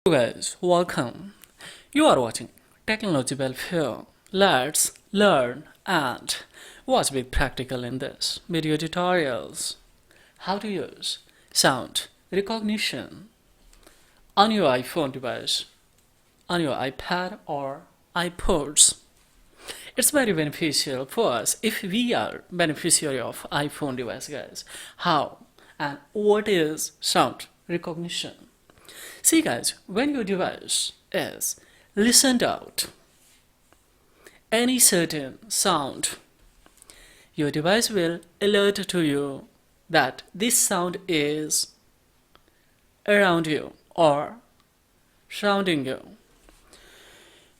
Hello guys, welcome. You are watching Technology Welfare. Let's learn and watch with practical in this video tutorials. How to use sound recognition on your iPhone device, on your iPad or iPods. It's very beneficial for us if we are beneficiary of iPhone device, guys. How and what is sound recognition? See guys, when your device is listened out any certain sound, your device will alert to you that this sound is around you or surrounding you.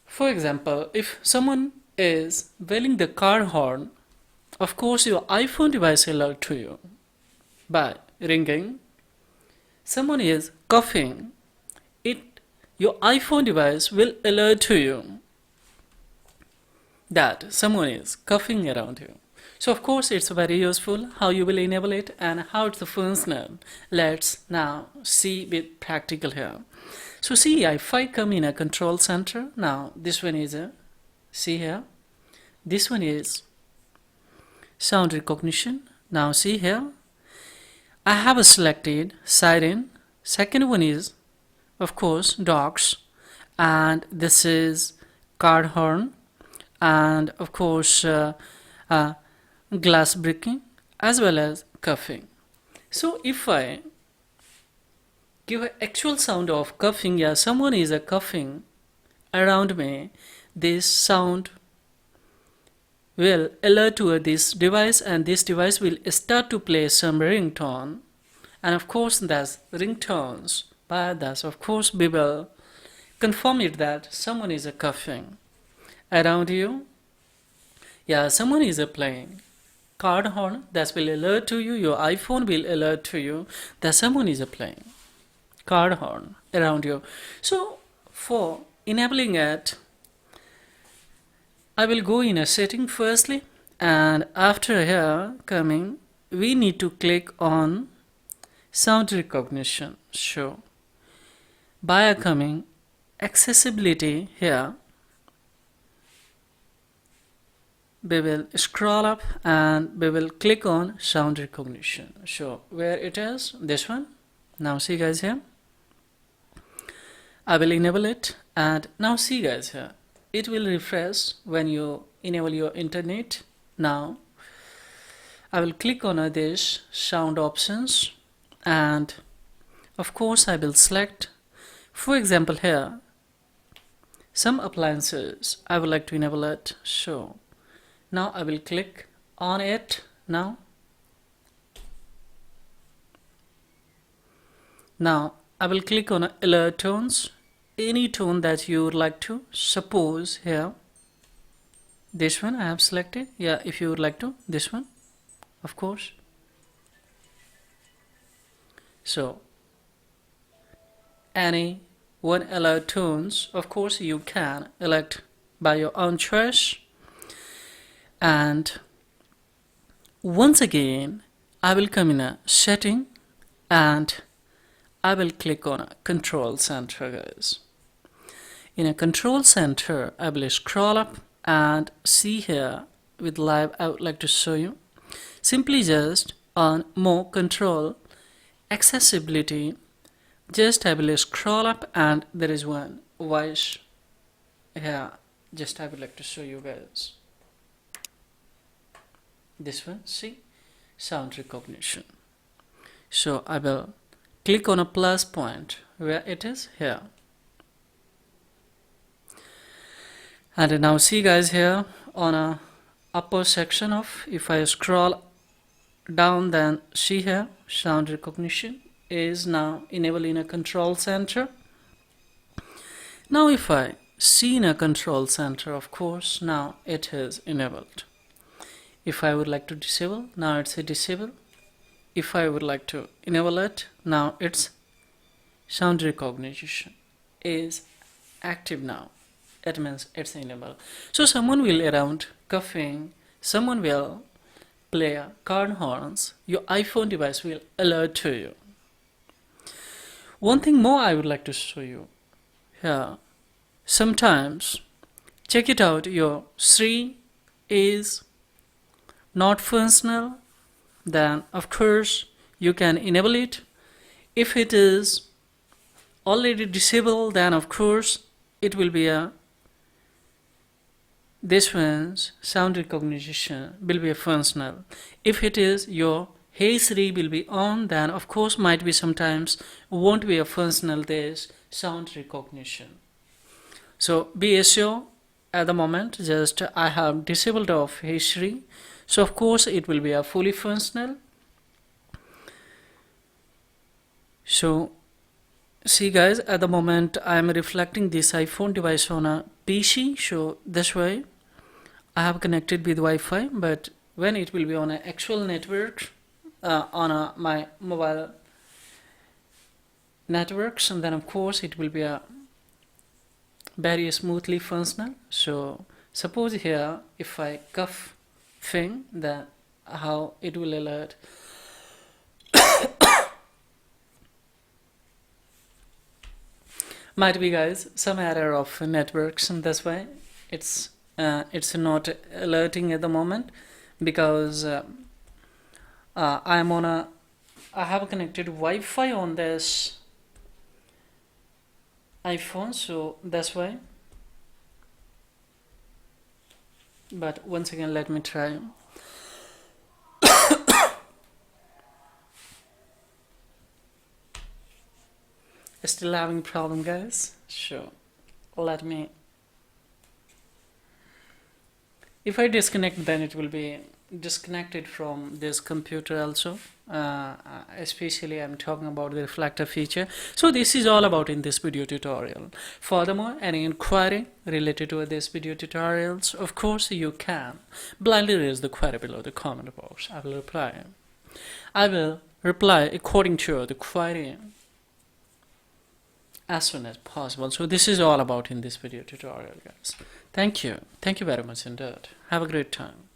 For example, if someone is blowing the car horn, of course your iPhone device will alert to you by ringing. Someone is coughing, your iPhone device will alert to you that someone is coughing around you. So of course it's very useful how you will enable it and how it's the functional. Let's now see with practical here. So see, if I come in a control center, now this one is see here, this one is sound recognition. Now see here, I have selected siren. Second one is of course dogs, and this is car horn, and of course glass breaking as well as coughing. So if I give an actual sound of coughing, yeah, someone is coughing around me, this sound will alert to this device and this device will start to play some ringtone, and of course that's ringtones. But that's of course we will confirm it that someone is coughing around you. Yeah, someone is playing card horn, that will alert to you. Your iPhone will alert to you that someone is playing card horn around you. So for enabling it, I will go in a setting firstly, and after here coming we need to click on sound recognition. So by coming accessibility here, we will scroll up and we will click on sound recognition. So where it is, this one. Now see guys here, I will enable it, and now see guys here, it will refresh when you enable your internet. Now I will click on this sound options, and of course I will select, for example here, some appliances I would like to enable it. So now I will click on it. Now I will click on alert tones, any tone that you would like to. Suppose here this one I have selected. Yeah, if you would like to, this one of course. So any one alert tones, of course you can elect by your own choice. And once again I will come in a setting and I will click on a control center guys. In a control center I will scroll up and see here with live I would like to show you. Simply just on more control accessibility, just I will scroll up and there is one voice here, just I would like to show you guys. This one, see, sound recognition. So I will click on a plus point where it is here, and now see guys here on a upper section of, if I scroll down, then see here sound recognition is now enabled in a control center. Now if I see in a control center, of course now it is enabled. If I would like to disable, now it's a disable. If I would like to enable it, now it's sound recognition is active now. It means it's enabled. So someone will around coughing, someone will play car horns, your iPhone device will alert to you. One thing more I would like to show you. here. Sometimes check it out, your Siri is not functional, then of course you can enable it. If it is already disabled, then of course it will be this one's sound recognition will be functional. If it is your Hey Siri will be on, then of course might be sometimes won't be a functional this sound recognition. So be assured at the moment just I have disabled of Hey Siri, so of course it will be a fully functional. So see guys, at the moment I am reflecting this iPhone device on a PC, so this way I have connected with Wi-Fi, but when it will be on an actual network on my mobile networks, and then of course it will be a very smoothly functional. So suppose here if I cough thing, then how it will alert. Might be guys some error of networks, and that's why it's not alerting at the moment, because I have connected Wi-Fi on this iPhone, so that's why. But once again let me try. Still having problem guys, so let me, if I disconnect then it will be disconnected from this computer also. Especially I'm talking about the reflector feature. So this is all about in this video tutorial. Furthermore, any inquiry related to this video tutorials, of course you can blindly raise the query below the comment box. I will reply according to the query as soon as possible. So this is all about in this video tutorial guys. Thank you very much indeed. Have a great time.